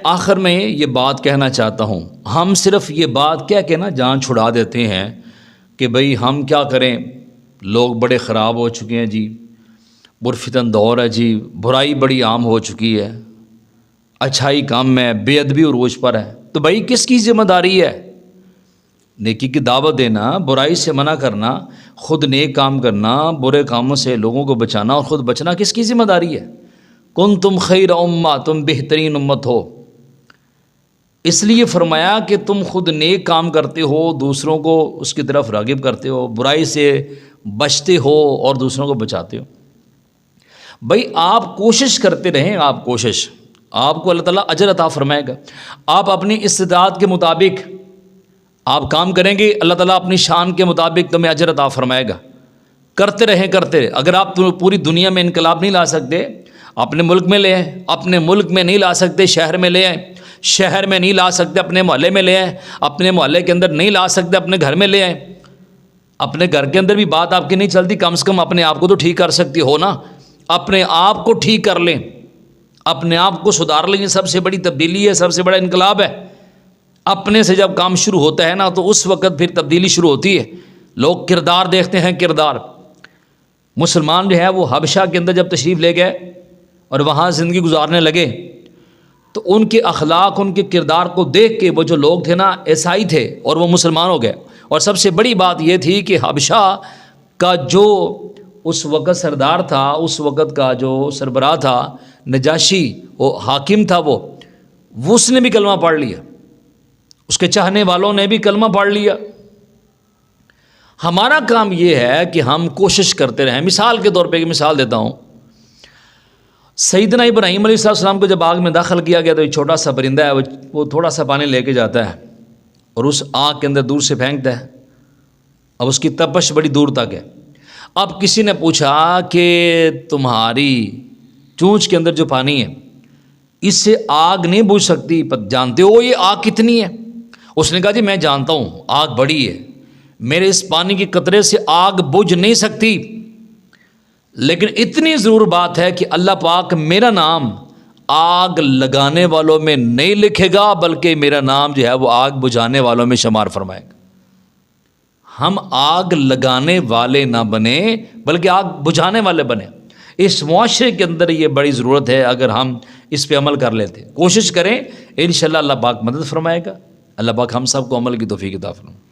آخر میں یہ بات کہنا چاہتا ہوں، ہم صرف یہ بات کہہ کے نا جان چھڑا دیتے ہیں کہ بھئی ہم کیا کریں، لوگ بڑے خراب ہو چکے ہیں جی، پرفتن دور ہے جی، برائی بڑی عام ہو چکی ہے، اچھائی کم ہے، بے ادبی عروج پر ہے۔ تو بھئی کس کی ذمہ داری ہے؟ نیکی کی دعوت دینا، برائی سے منع کرنا، خود نیک کام کرنا، برے کاموں سے لوگوں کو بچانا اور خود بچنا کس کی ذمہ داری ہے؟ کنتم خیر امہ، تم بہترین امت ہو، اس لیے فرمایا کہ تم خود نیک کام کرتے ہو، دوسروں کو اس کی طرف راغب کرتے ہو، برائی سے بچتے ہو اور دوسروں کو بچاتے ہو۔ بھئی آپ کوشش کرتے رہیں، آپ کو اللہ تعالیٰ اجر عطا فرمائے گا۔ آپ اپنی استطاعت کے مطابق آپ کام کریں گے، اللہ تعالیٰ اپنی شان کے مطابق تمہیں اجر عطا فرمائے گا۔ کرتے رہیں۔ اگر آپ پوری دنیا میں انقلاب نہیں لا سکتے، اپنے ملک میں لے آئیں، اپنے ملک میں نہیں لا سکتے شہر میں لے آئیں، شہر میں نہیں لا سکتے اپنے محلے میں لے آئیں، اپنے محلے کے اندر نہیں لا سکتے اپنے گھر میں لے آئیں، اپنے گھر کے اندر بھی بات آپ کی نہیں چلتی، کم سے کم اپنے آپ کو تو ٹھیک کر سکتی ہو نا، اپنے آپ کو ٹھیک کر لیں، اپنے آپ کو سدھار لیں۔ یہ سب سے بڑی تبدیلی ہے، سب سے بڑا انقلاب ہے۔ اپنے سے جب کام شروع ہوتا ہے نا تو اس وقت پھر تبدیلی شروع ہوتی ہے۔ لوگ کردار دیکھتے ہیں، کردار۔ مسلمان جو ہے وہ حبشہ کے اندر جب تشریف لے گئے اور وہاں زندگی گزارنے لگے تو ان کے اخلاق، ان کے کردار کو دیکھ کے وہ جو لوگ تھے نا عیسائی تھے اور وہ مسلمان ہو گئے۔ اور سب سے بڑی بات یہ تھی کہ حبشہ کا جو اس وقت سردار تھا، اس وقت کا جو سربراہ تھا، نجاشی، وہ حاکم تھا، وہ اس نے بھی کلمہ پڑھ لیا، اس کے چاہنے والوں نے بھی کلمہ پڑھ لیا۔ ہمارا کام یہ ہے کہ ہم کوشش کرتے رہیں۔ مثال کے طور پہ ایک مثال دیتا ہوں، سیدنا ابراہیم علیہ السلام کو جب آگ میں داخل کیا گیا تو ایک چھوٹا سا پرندہ ہے، وہ تھوڑا سا پانی لے کے جاتا ہے اور اس آگ کے اندر دور سے پھینکتا ہے۔ اب اس کی تپش بڑی دور تک ہے۔ اب کسی نے پوچھا کہ تمہاری چونچ کے اندر جو پانی ہے اس سے آگ نہیں بجھ سکتی، جانتے ہو یہ آگ کتنی ہے؟ اس نے کہا جی میں جانتا ہوں آگ بڑی ہے، میرے اس پانی کے قطرے سے آگ بجھ نہیں سکتی، لیکن اتنی ضرور بات ہے کہ اللہ پاک میرا نام آگ لگانے والوں میں نہیں لکھے گا، بلکہ میرا نام جو ہے وہ آگ بجھانے والوں میں شمار فرمائے گا۔ ہم آگ لگانے والے نہ بنیں بلکہ آگ بجھانے والے بنیں۔ اس معاشرے کے اندر یہ بڑی ضرورت ہے، اگر ہم اس پہ عمل کر لیتے، کوشش کریں، انشاءاللہ اللہ پاک مدد فرمائے گا۔ اللہ پاک ہم سب کو عمل کی توفیق عطا فرمائے۔